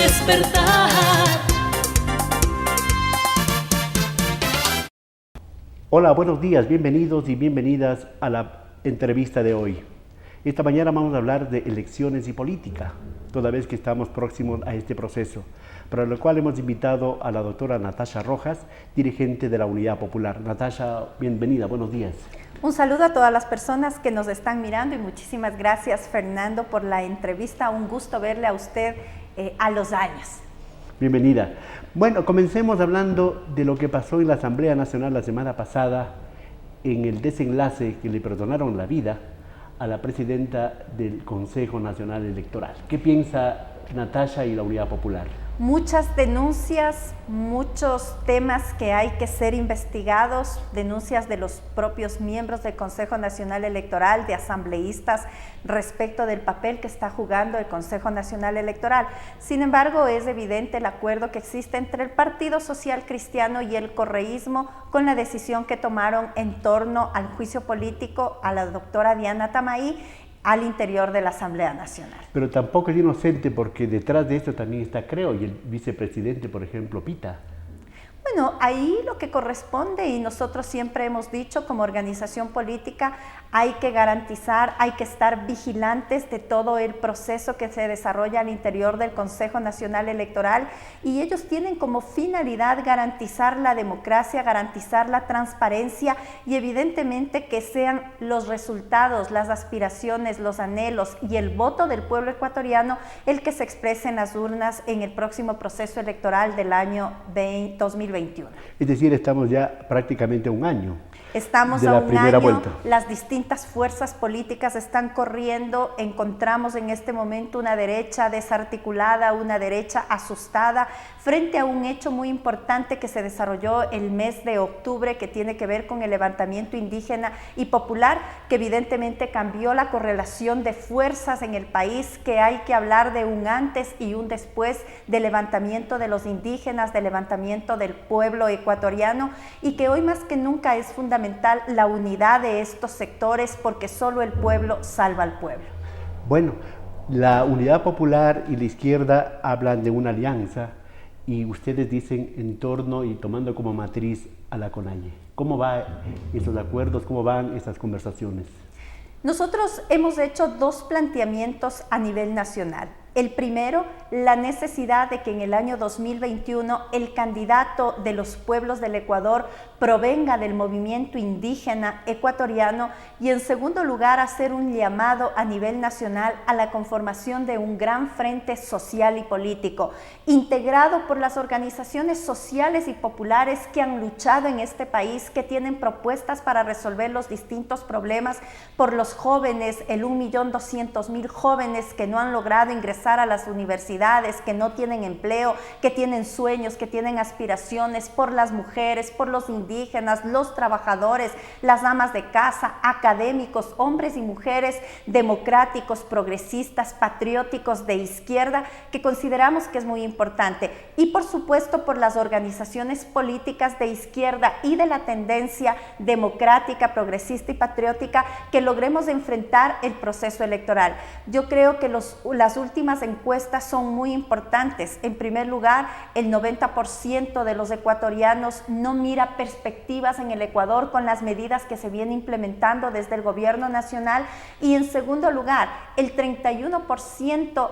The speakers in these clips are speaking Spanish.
despertar. Hola, buenos días, bienvenidos y bienvenidas a la entrevista de hoy. Esta mañana vamos a hablar de elecciones y política, toda vez que estamos próximos a este proceso, para lo cual hemos invitado a la doctora Natasha Rojas, dirigente de la Unidad Popular. Natasha, bienvenida, buenos días. Un saludo a todas las personas que nos están mirando y muchísimas gracias, Fernando, por la entrevista. Un gusto verle a usted a los años. Bienvenida. Bueno, comencemos hablando de lo que pasó en la Asamblea Nacional la semana pasada en el desenlace que le perdonaron la vida a la presidenta del Consejo Nacional Electoral. ¿Qué piensa Natasha y la Unidad Popular? Muchas denuncias, muchos temas que hay que ser investigados, denuncias de los propios miembros del Consejo Nacional Electoral, de asambleístas, respecto del papel que está jugando el Consejo Nacional Electoral. Sin embargo, es evidente el acuerdo que existe entre el Partido Social Cristiano y el correísmo con la decisión que tomaron en torno al juicio político a la doctora Diana Tamay al interior de la Asamblea Nacional. Pero tampoco es inocente porque detrás de esto también está Creo y el vicepresidente, por ejemplo, Pita. Bueno, ahí lo que corresponde, y nosotros siempre hemos dicho como organización política, hay que garantizar, hay que estar vigilantes de todo el proceso que se desarrolla al interior del Consejo Nacional Electoral, y ellos tienen como finalidad garantizar la democracia, garantizar la transparencia y evidentemente que sean los resultados, las aspiraciones, los anhelos y el voto del pueblo ecuatoriano el que se exprese en las urnas en el próximo proceso electoral del año 2021. Es decir, estamos ya prácticamente a un año. Estamos de a la un primera año, vuelta. Las distintas fuerzas políticas están corriendo, encontramos en este momento una derecha desarticulada, una derecha asustada, frente a un hecho muy importante que se desarrolló el mes de octubre, que tiene que ver con el levantamiento indígena y popular, que evidentemente cambió la correlación de fuerzas en el país, que hay que hablar de un antes y un después del levantamiento de los indígenas, del levantamiento del pueblo ecuatoriano, y que hoy más que nunca es fundamental la unidad de estos sectores, porque solo el pueblo salva al pueblo. Bueno, la Unidad Popular y la izquierda hablan de una alianza y ustedes dicen en torno y tomando como matriz a la CONAIE. ¿Cómo van esos acuerdos? ¿Cómo van esas conversaciones? Nosotros hemos hecho dos planteamientos a nivel nacional. El primero, la necesidad de que en el año 2021 el candidato de los pueblos del Ecuador provenga del movimiento indígena ecuatoriano, y en segundo lugar, hacer un llamado a nivel nacional a la conformación de un gran frente social y político, integrado por las organizaciones sociales y populares que han luchado en este país, que tienen propuestas para resolver los distintos problemas, por los jóvenes, el 1.200.000 jóvenes que no han logrado ingresar a las universidades, que no tienen empleo, que tienen sueños, que tienen aspiraciones, por las mujeres, por los indígenas, los trabajadores, las amas de casa, académicos, hombres y mujeres democráticos, progresistas, patrióticos, de izquierda, que consideramos que es muy importante. Y por supuesto por las organizaciones políticas de izquierda y de la tendencia democrática, progresista y patriótica, que logremos enfrentar el proceso electoral. Yo creo que las últimas encuestas son muy importantes. En primer lugar, el 90% de los ecuatorianos no mira perspectivas en el Ecuador con las medidas que se vienen implementando desde el gobierno nacional, y en segundo lugar, el 31%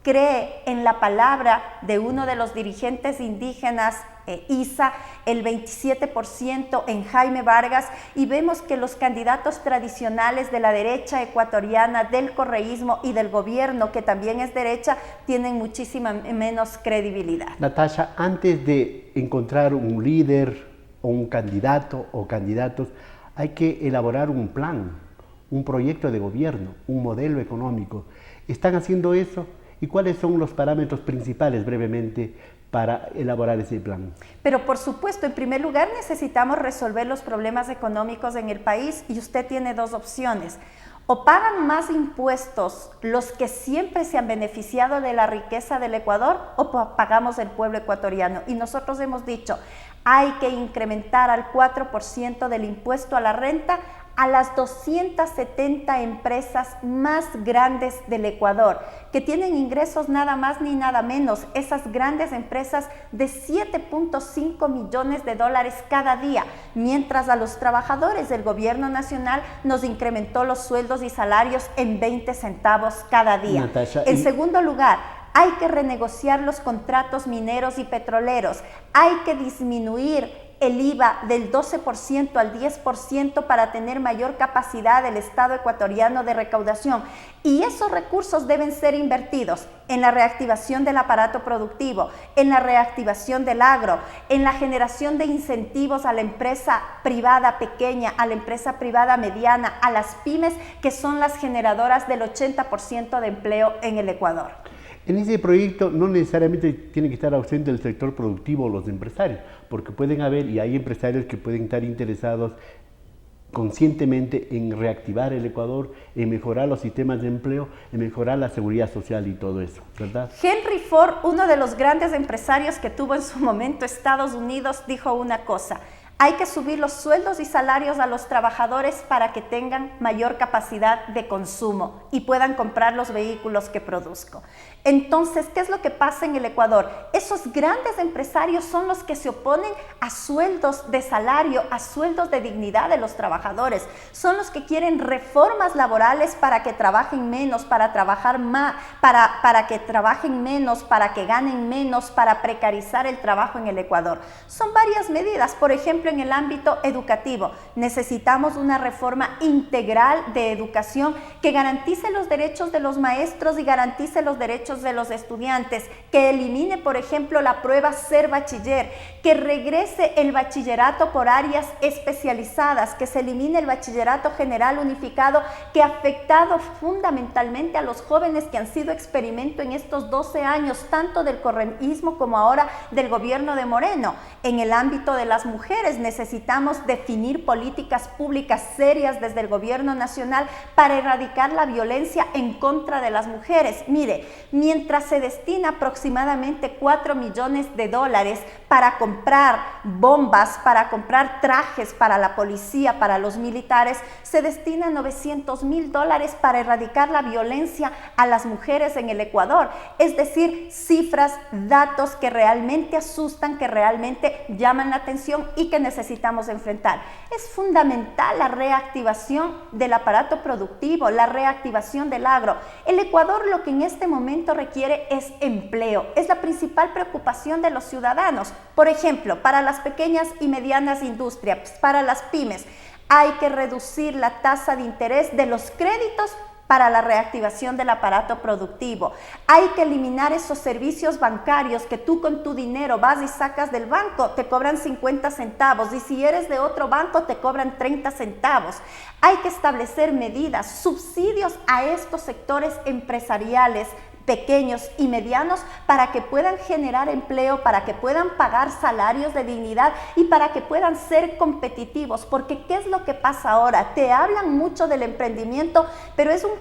cree en la palabra de uno de los dirigentes indígenas, Isa, el 27% en Jaime Vargas, y vemos que los candidatos tradicionales de la derecha ecuatoriana, del correísmo y del gobierno, que también es derecha, tienen muchísima menos credibilidad. Natasha, antes de encontrar un líder o un candidato o candidatos, hay que elaborar un plan, un proyecto de gobierno, un modelo económico. ¿Están haciendo eso? ¿Y cuáles son los parámetros principales, brevemente, para elaborar ese plan? Pero por supuesto, en primer lugar necesitamos resolver los problemas económicos en el país, y usted tiene dos opciones. O pagan más impuestos los que siempre se han beneficiado de la riqueza del Ecuador, o pagamos el pueblo ecuatoriano. Y nosotros hemos dicho, hay que incrementar al 4% del impuesto a la renta a las 270 empresas más grandes del Ecuador, que tienen ingresos nada más ni nada menos, esas grandes empresas de 7.5 millones de dólares cada día, mientras a los trabajadores del gobierno nacional nos incrementó los sueldos y salarios en 20 centavos cada día. Natasha, en segundo lugar, hay que renegociar los contratos mineros y petroleros, hay que disminuir el IVA del 12% al 10% para tener mayor capacidad del Estado ecuatoriano de recaudación. Y esos recursos deben ser invertidos en la reactivación del aparato productivo, en la reactivación del agro, en la generación de incentivos a la empresa privada pequeña, a la empresa privada mediana, a las pymes, que son las generadoras del 80% de empleo en el Ecuador. En ese proyecto no necesariamente tiene que estar ausente el sector productivo o los empresarios, porque pueden haber, y hay empresarios que pueden estar interesados conscientemente en reactivar el Ecuador, en mejorar los sistemas de empleo, en mejorar la seguridad social y todo eso, ¿verdad? Henry Ford, uno de los grandes empresarios que tuvo en su momento Estados Unidos, dijo una cosa: hay que subir los sueldos y salarios a los trabajadores para que tengan mayor capacidad de consumo y puedan comprar los vehículos que produzco. Entonces, ¿qué es lo que pasa en el Ecuador? Esos grandes empresarios son los que se oponen a sueldos de salario, a sueldos de dignidad de los trabajadores. Son los que quieren reformas laborales para que trabajen menos, para trabajar más, para que trabajen menos, para que ganen menos, para precarizar el trabajo en el Ecuador. Son varias medidas. Por ejemplo, en el ámbito educativo, necesitamos una reforma integral de educación que garantice los derechos de los maestros y garantice los derechos de los estudiantes, que elimine, por ejemplo, la prueba Ser Bachiller, que regrese el bachillerato por áreas especializadas, que se elimine el bachillerato general unificado, que ha afectado fundamentalmente a los jóvenes que han sido experimento en estos 12 años, tanto del correísmo como ahora del gobierno de Moreno. En el ámbito de las mujeres, necesitamos definir políticas públicas serias desde el gobierno nacional para erradicar la violencia en contra de las mujeres. Mire, mientras se destina aproximadamente 4 millones de dólares para comprar bombas, para comprar trajes para la policía, para los militares, se destina 900.000 dólares para erradicar la violencia a las mujeres en el Ecuador. Es decir, cifras, datos que realmente asustan, que realmente llaman la atención y que necesitamos enfrentar. Es fundamental la reactivación del aparato productivo, la reactivación del agro. El Ecuador lo que en este momento requiere es empleo, es la principal preocupación de los ciudadanos. Por ejemplo, para las pequeñas y medianas industrias, para las pymes, hay que reducir la tasa de interés de los créditos para la reactivación del aparato productivo. Hay que eliminar esos servicios bancarios que tú con tu dinero vas y sacas del banco, te cobran 50 centavos y si eres de otro banco te cobran 30 centavos. Hay que establecer medidas, subsidios a estos sectores empresariales pequeños y medianos para que puedan generar empleo, para que puedan pagar salarios de dignidad y para que puedan ser competitivos. Porque ¿qué es lo que pasa ahora? Te hablan mucho del emprendimiento, pero es un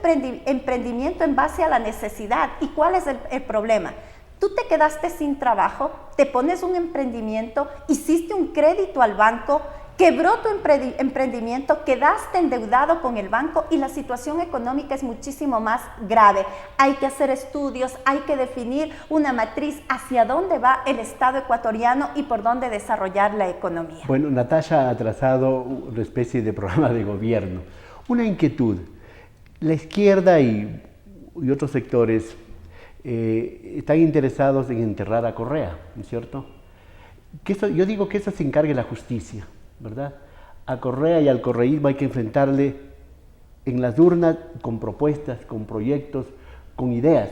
emprendimiento en base a la necesidad. ¿Y cuál es el problema? Tú te quedaste sin trabajo, te pones un emprendimiento, hiciste un crédito al banco, quebró tu emprendimiento, quedaste endeudado con el banco y la situación económica es muchísimo más grave. Hay que hacer estudios, hay que definir una matriz hacia dónde va el Estado ecuatoriano y por dónde desarrollar la economía. Bueno, Natasha ha trazado una especie de programa de gobierno. Una inquietud. La izquierda y otros sectores están interesados en enterrar a Correa, ¿no es cierto? Yo digo que eso se encargue la justicia, ¿verdad? A Correa y al correísmo hay que enfrentarle en las urnas con propuestas, con proyectos, con ideas.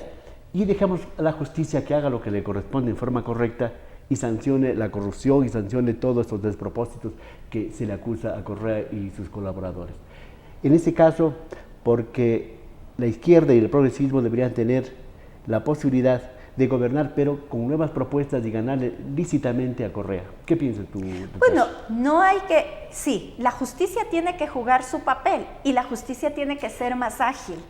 Y dejamos a la justicia que haga lo que le corresponde en forma correcta y sancione la corrupción y sancione todos estos despropósitos que se le acusa a Correa y sus colaboradores. En ese caso, porque la izquierda y el progresismo deberían tener la posibilidad de gobernar, pero con nuevas propuestas y ganarle lícitamente a Correa. ¿Qué piensas tú? Bueno, no hay que... Sí, la justicia tiene que jugar su papel y la justicia tiene que ser más ágil.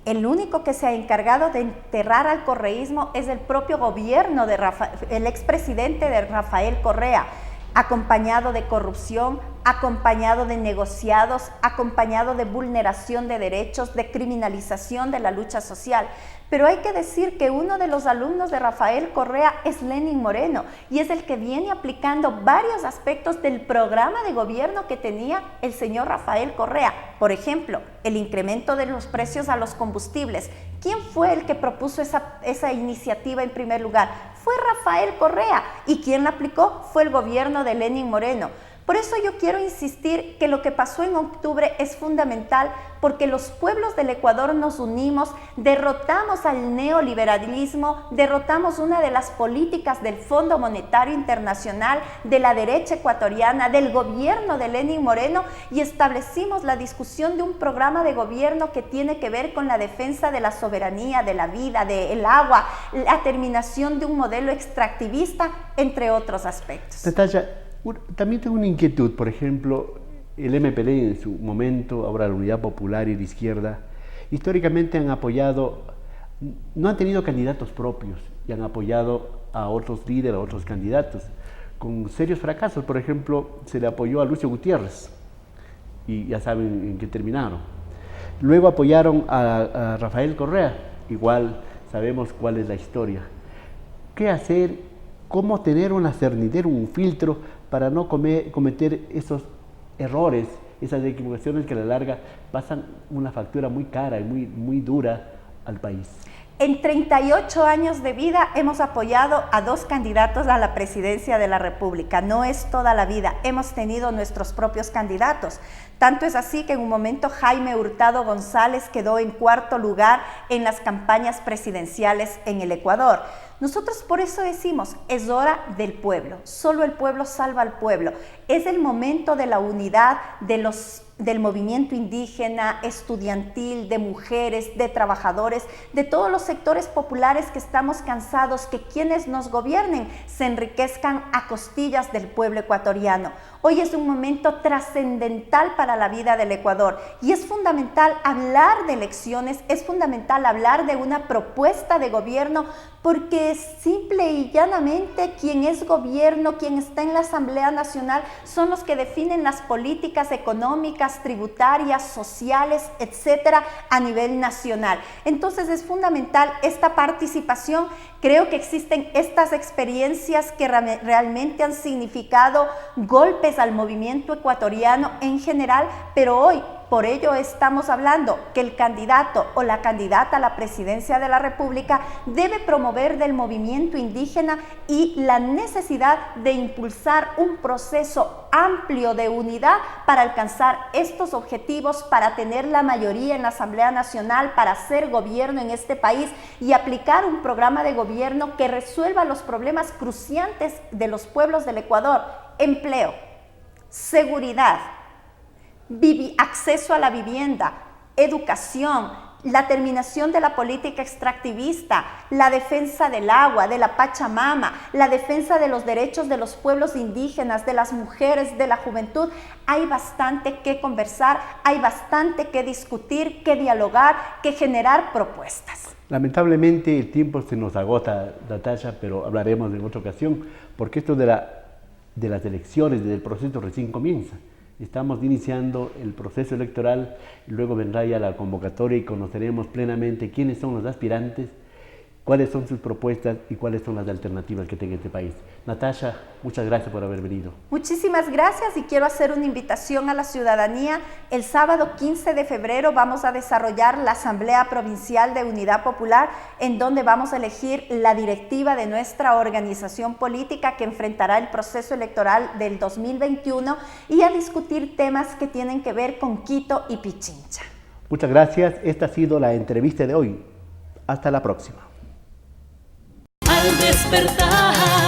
El único que se ha encargado de enterrar al correísmo es el propio gobierno el expresidente de Rafael Correa, acompañado de corrupción, acompañado de negociados, acompañado de vulneración de derechos, de criminalización de la lucha social. Pero hay que decir que uno de los alumnos de Rafael Correa es Lenín Moreno y es el que viene aplicando varios aspectos del programa de gobierno que tenía el señor Rafael Correa. Por ejemplo, el incremento de los precios a los combustibles. ¿Quién fue el que propuso esa iniciativa en primer lugar? Fue Rafael Correa. ¿Y quién la aplicó? Fue el gobierno de Lenín Moreno. Por eso yo quiero insistir que lo que pasó en octubre es fundamental porque los pueblos del Ecuador nos unimos, derrotamos al neoliberalismo, derrotamos una de las políticas del Fondo Monetario Internacional, de la derecha ecuatoriana, del gobierno de Lenín Moreno y establecimos la discusión de un programa de gobierno que tiene que ver con la defensa de la soberanía, de la vida, del agua, la terminación de un modelo extractivista, entre otros aspectos. Natalia, también tengo una inquietud, por ejemplo, el MPLA en su momento, ahora la Unidad Popular y la izquierda, históricamente han apoyado, no han tenido candidatos propios y han apoyado a otros líderes, a otros candidatos, con serios fracasos. Por ejemplo, se le apoyó a Lucio Gutiérrez y ya saben en qué terminaron. Luego apoyaron a Rafael Correa, igual sabemos cuál es la historia. ¿Qué hacer? ¿Cómo tener una cernidera, un filtro para no cometer esos errores, esas equivocaciones que a la larga pasan una factura muy cara y muy dura al país? En 38 años de vida hemos apoyado a 2 candidatos a la presidencia de la República. No es toda la vida, hemos tenido nuestros propios candidatos. Tanto es así que en un momento Jaime Hurtado González quedó en 4º lugar en las campañas presidenciales en el Ecuador. Nosotros por eso decimos, es hora del pueblo, solo el pueblo salva al pueblo. Es el momento de la unidad del movimiento indígena, estudiantil, de mujeres, de trabajadores, de todos los sectores populares que estamos cansados que quienes nos gobiernen se enriquezcan a costillas del pueblo ecuatoriano. Hoy es un momento trascendental para la vida del Ecuador y es fundamental hablar de elecciones, es fundamental hablar de una propuesta de gobierno porque simple y llanamente quien es gobierno, quien está en la Asamblea Nacional son los que definen las políticas económicas, tributarias, sociales, etcétera, a nivel nacional. Entonces es fundamental esta participación. Creo que existen estas experiencias que realmente han significado golpes al movimiento ecuatoriano en general, pero hoy por ello estamos hablando que el candidato o la candidata a la presidencia de la República debe promover del movimiento indígena y la necesidad de impulsar un proceso amplio de unidad para alcanzar estos objetivos, para tener la mayoría en la Asamblea Nacional, para hacer gobierno en este país y aplicar un programa de gobierno que resuelva los problemas cruciantes de los pueblos del Ecuador: empleo, seguridad, acceso a la vivienda, educación, la terminación de la política extractivista, la defensa del agua, de la Pachamama, la defensa de los derechos de los pueblos indígenas, de las mujeres, de la juventud. Hay bastante que conversar, hay bastante que discutir, que dialogar, que generar propuestas. Lamentablemente el tiempo se nos agota, Natalia, pero hablaremos en otra ocasión, porque esto de las elecciones, del proceso recién comienza. Estamos iniciando el proceso electoral y luego vendrá ya la convocatoria y conoceremos plenamente quiénes son los aspirantes, cuáles son sus propuestas y cuáles son las alternativas que tenga este país. Natalia, muchas gracias por haber venido. Muchísimas gracias y quiero hacer una invitación a la ciudadanía. El sábado 15 de febrero vamos a desarrollar la Asamblea Provincial de Unidad Popular, en donde vamos a elegir la directiva de nuestra organización política que enfrentará el proceso electoral del 2021 y a discutir temas que tienen que ver con Quito y Pichincha. Muchas gracias. Esta ha sido la entrevista de hoy. Hasta la próxima. Al despertar